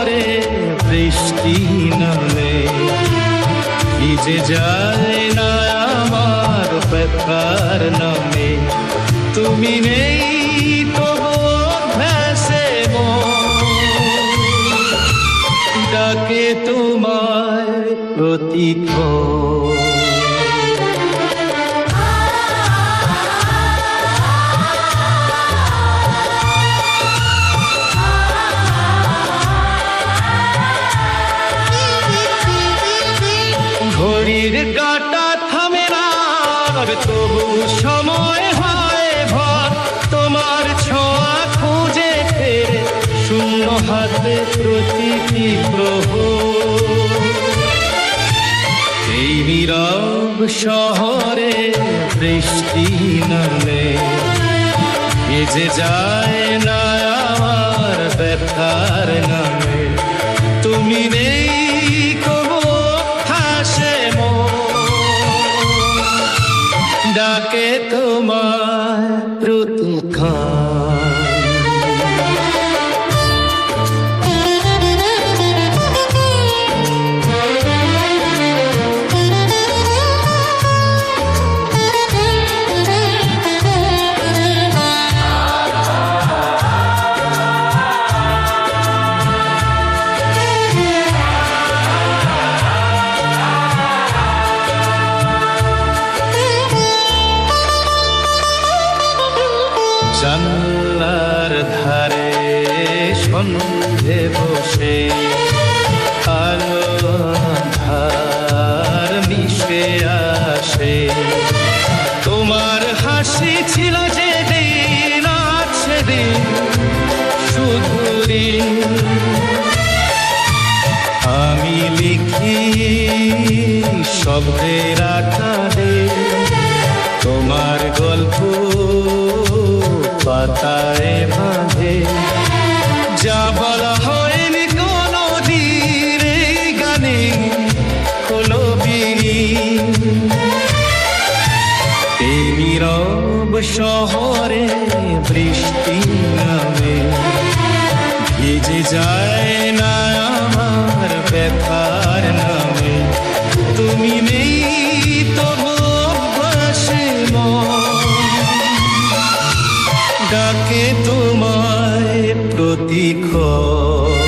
শহরে বৃষ্টি নামে, ভিজে যায় না আমার ব্যথার নামে। তুমি নেই তবু ভেসে ডাকে তোমায় প্রতিক্ষণ। ঘড়ির কাঁটা থামে না আর তবু সময় হয় ভর, তোমার ছোঁয়া খুঁজে ফেরে শূন্য হাতে প্রতিটি প্রহর। এই নীরব শহরে বৃষ্টি নামে, ভিজে যায় না আমার ব্যথার নামে। তুমি নেই ডাকে তোমায় প্রতিক্ষণ। জানলার ধারে সন্ধে বসে আলো আঁধার মিশে আসে। তোমার হাসি ছিল যেদিন আজ সেদিন শুধু ঋণ। আমি লিখি শব্দের আকারে তোমার গল্প পাতায় বাঁধে। যা বলা হয়নি কোনো দিন এই গানে হলো বিলীন। এই নীরব শহরে বৃষ্টি নামে, ভিজে যায় না আমার ব্যথার নামে। তুমি নেই তবু ভাসে ডাকে তোমায় প্রতিক্ষণ।